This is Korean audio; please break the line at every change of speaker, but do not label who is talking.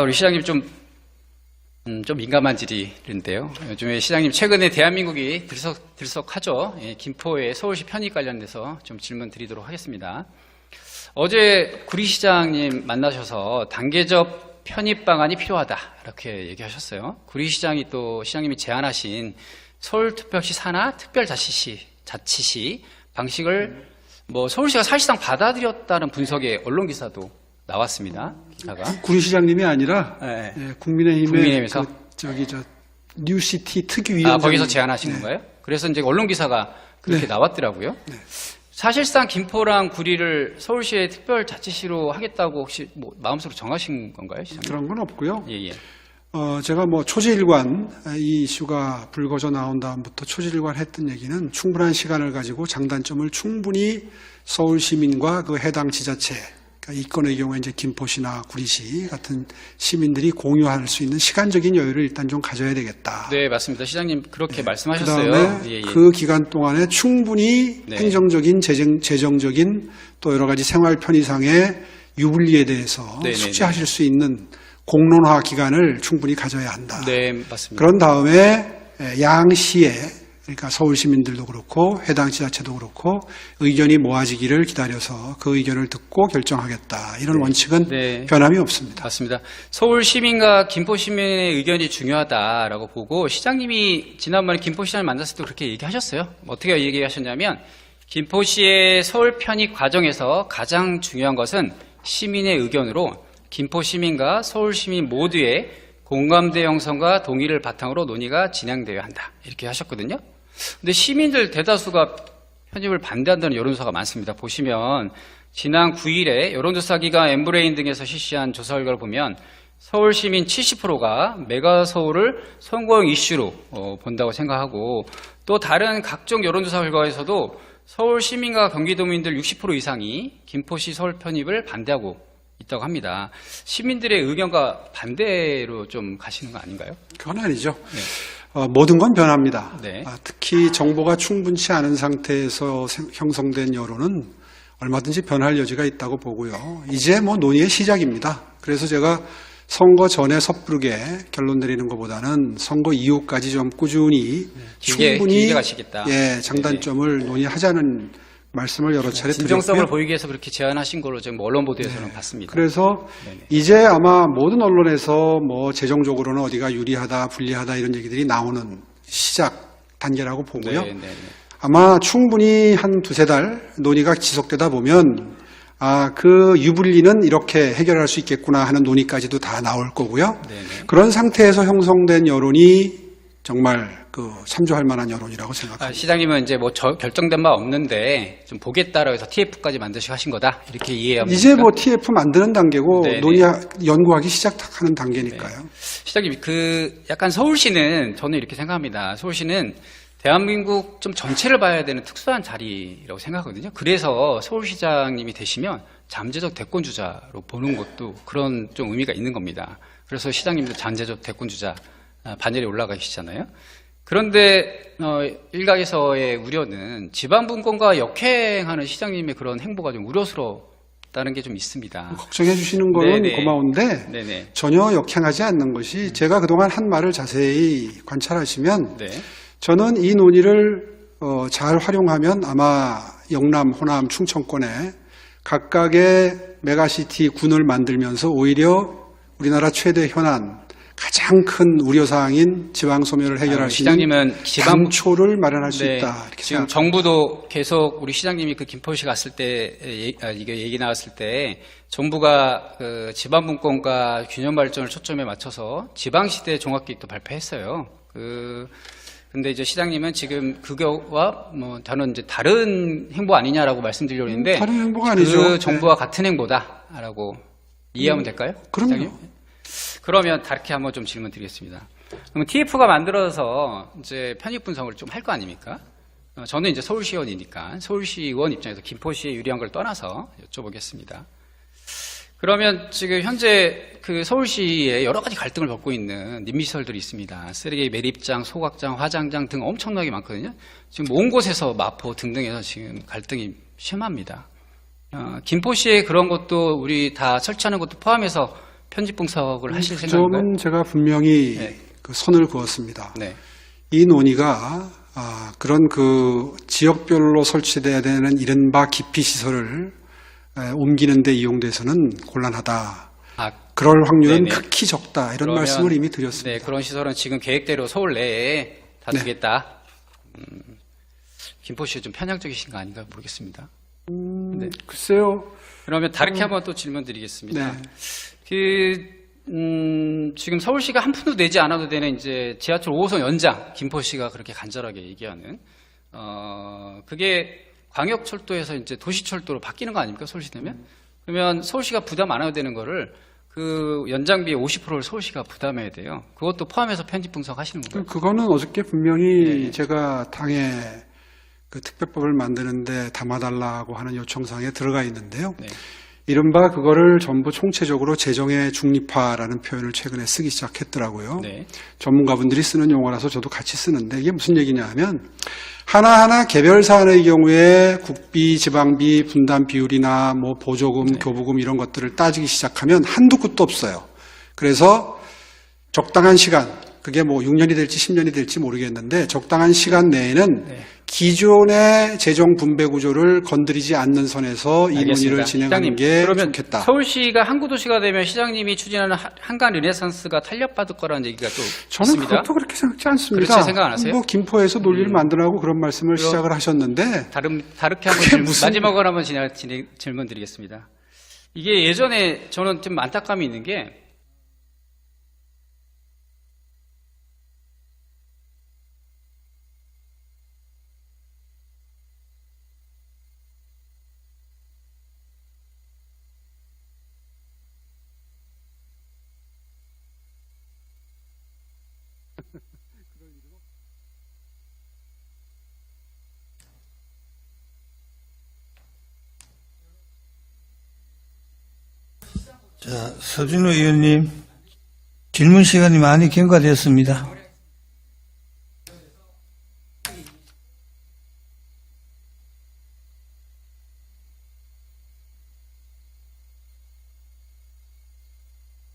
우리 시장님 좀 민감한 질의인데요. 요즘에 시장님 최근에 대한민국이 들썩하죠. 예, 김포의 서울시 편입 관련돼서 좀 질문 드리도록 하겠습니다. 어제 구리시장님 만나셔서 단계적 편입 방안이 필요하다 이렇게 얘기하셨어요. 구리시장이 또 시장님이 제안하신 서울특별시 산하 특별자치시 방식을 서울시가 사실상 받아들였다는 분석의 언론 기사도 나왔습니다. 기사가.
구리시장님이 아니라
네.
예, 국민의힘에서 뉴시티 특위위원장
거기서 제안하신 건가요? 그래서 이제 언론 기사가 그렇게 나왔더라고요. 네. 사실상 김포랑 구리를 서울시의 특별자치시로 하겠다고 혹시 마음속으로 정하신 건가요, 시장님?
그런 건 없고요.
예.
제가 초지일관 이 이슈가 불거져 나온 다음부터 초지일관 했던 얘기는 충분한 시간을 가지고 장단점을 충분히 서울 시민과 그 해당 지자체, 그러니까 이 건의 경우에 이제 김포시나 구리시 같은 시민들이 공유할 수 있는 시간적인 여유를 일단 좀 가져야 되겠다.
네, 맞습니다. 시장님 그렇게 말씀하셨어요.
그다음에 그 기간 동안에 충분히 행정적인, 재정적인 또 여러 가지 생활 편의상의 유불리에 대해서 숙지하실 수 있는 공론화 기간을 충분히 가져야 한다.
네, 맞습니다.
그런 다음에 양시에 그러니까 서울 시민들도 그렇고 해당 지자체도 그렇고 의견이 모아지기를 기다려서 그 의견을 듣고 결정하겠다. 이런 원칙은 변함이 없습니다.
맞습니다. 서울 시민과 김포 시민의 의견이 중요하다라고 보고 시장님이 지난번에 김포시장을 만났을 때 그렇게 얘기하셨어요. 어떻게 얘기하셨냐면 김포시의 서울 편입 과정에서 가장 중요한 것은 시민의 의견으로 김포 시민과 서울 시민 모두의 공감대 형성과 동의를 바탕으로 논의가 진행되어야 한다. 이렇게 하셨거든요. 근데 시민들 대다수가 편입을 반대한다는 여론조사가 많습니다. 보시면 지난 9일에 여론조사기관 엠브레인 등에서 실시한 조사 결과를 보면 서울 시민 70%가 메가서울을 선거용 이슈로 본다고 생각하고 또 다른 각종 여론조사 결과에서도 서울 시민과 경기도민들 60% 이상이 김포시 서울 편입을 반대하고 있다고 합니다. 시민들의 의견과 반대로 좀 가시는 거 아닌가요?
그건 아니죠. 모든 건 변합니다.
네.
특히 정보가 충분치 않은 상태에서 형성된 여론은 얼마든지 변할 여지가 있다고 보고요. 이제 논의의 시작입니다. 그래서 제가 선거 전에 섣부르게 결론 내리는 것보다는 선거 이후까지 좀 꾸준히 충분히 장단점을 논의하자는 말씀을 여러 차례 드렸고요.
진정성을 보이기 위해서 그렇게 제안하신 걸로 지금 언론 보도에서는 봤습니다.
그래서 이제 아마 모든 언론에서 재정적으로는 어디가 유리하다, 불리하다 이런 얘기들이 나오는 시작 단계라고 보고요. 아마 충분히 한 두세 달 논의가 지속되다 보면 그 유불리는 이렇게 해결할 수 있겠구나 하는 논의까지도 다 나올 거고요. 그런 상태에서 형성된 여론이 정말 참조할 만한 여론이라고 생각합니다.
시장님은 이제 결정된 바 없는데 좀 보겠다라고 해서 TF까지 만드시고 하신 거다 이렇게 이해하면
이제 TF 만드는 단계고 연구하기 시작하는 단계니까요.
시장님 약간 서울시는 저는 이렇게 생각합니다. 서울시는 대한민국 좀 전체를 봐야 되는 특수한 자리라고 생각하거든요. 그래서 서울시장님이 되시면 잠재적 대권주자로 보는 것도 그런 좀 의미가 있는 겁니다. 그래서 시장님도 잠재적 대권주자 반열에 올라가 계시잖아요. 그런데 일각에서의 우려는 지방분권과 역행하는 시장님의 그런 행보가 좀 우려스럽다는 게 좀 있습니다.
걱정해 주시는 거는 고마운데 전혀 역행하지 않는 것이 제가 그동안 한 말을 자세히 관찰하시면 저는 이 논의를 잘 활용하면 아마 영남, 호남, 충청권에 각각의 메가시티 군을 만들면서 오히려 우리나라 최대 현안 가장 큰 우려사항인 지방소멸을 해결할 수 있는 당초를 마련할 수 있다. 이렇게
지금 정부도 계속 우리 시장님이 김포시 갔을 때 이게 얘기 나왔을 때 정부가 지방분권과 균형발전을 초점에 맞춰서 지방시대 종합계획도 발표했어요. 근데 이제 시장님은 지금 그거와 저는 이제 다른 행보 아니냐라고 말씀드리려고 했는데
다른 행보가 아니죠.
정부와 같은 행보다라고 이해하면 될까요?
그럼요.
시장님? 그러면 다르게 한번 좀 질문 드리겠습니다. 그러면 TF가 만들어서 이제 편입 분석을 좀 할 거 아닙니까? 저는 이제 서울시의원이니까 서울시의원 입장에서 김포시에 유리한 걸 떠나서 여쭤보겠습니다. 그러면 지금 현재 서울시에 여러 가지 갈등을 겪고 있는 임시시설들이 있습니다. 쓰레기 매립장, 소각장, 화장장 등 엄청나게 많거든요. 지금 온 곳에서 마포 등등에서 지금 갈등이 심합니다. 김포시에 그런 것도 우리 다 설치하는 것도 포함해서 편집 분석을 하실
그
생각인가요?
점은 제가 분명히
네.
그 선을 그었습니다.
네.
이 논의가 그런 그 지역별로 설치돼야 되는 이른바 기피 시설을 옮기는 데 이용돼서는 곤란하다. 그럴 확률은
네네.
극히 적다. 이런
그러면,
말씀을 이미 드렸습니다.
네, 그런 시설은 지금 계획대로 서울 내에 다
네.
두겠다. 김포시가 좀 편향적이신 거 아닌가 모르겠습니다. 네.
글쎄요.
그러면 다르게 한번 또 질문 드리겠습니다.
네.
지금 서울시가 한 푼도 내지 않아도 되는 이제 지하철 5호선 연장, 김포시가 그렇게 간절하게 얘기하는, 그게 광역철도에서 이제 도시철도로 바뀌는 거 아닙니까? 서울시 되면? 그러면 서울시가 부담 안 해도 되는 거를 그 연장비의 50%를 서울시가 부담해야 돼요. 그것도 포함해서 편집 분석하시는 건가요?
그거는 어저께 분명히
네.
제가 당에 그 특별법을 만드는데 담아달라고 하는 요청사항에 들어가 있는데요.
네.
이른바 그거를 전부 총체적으로 재정의 중립화라는 표현을 최근에 쓰기 시작했더라고요.
네.
전문가분들이 쓰는 용어라서 저도 같이 쓰는데 이게 무슨 얘기냐 하면 하나하나 개별 사안의 경우에 국비, 지방비, 분담 비율이나 뭐 보조금,
네.
교부금 이런 것들을 따지기 시작하면 한두 끝도 없어요. 그래서 적당한 시간, 그게 뭐 6년이 될지 10년이 될지 모르겠는데 적당한 시간 내에는
네.
기존의 재정 분배 구조를 건드리지 않는 선에서 이
알겠습니다.
논의를 진행하는
시장님,
게
그러면
좋겠다.
서울시가 항구도시가 되면 시장님이 추진하는 한강 르네상스가 탄력받을 거라는 얘기가 또
저는
있습니다.
그것도 그렇게 생각지 않습니다.
그렇게 생각 안 하세요?
뭐 김포에서 논리를 만들라고 그런 말씀을
그럼
시작을 하셨는데
다르게 한번
그게 무슨-
마지막으로 한번 질문 드리겠습니다. 이게 예전에 저는 좀 안타까움이 있는 게
자, 서준호 의원님, 질문 시간이 많이 경과되었습니다.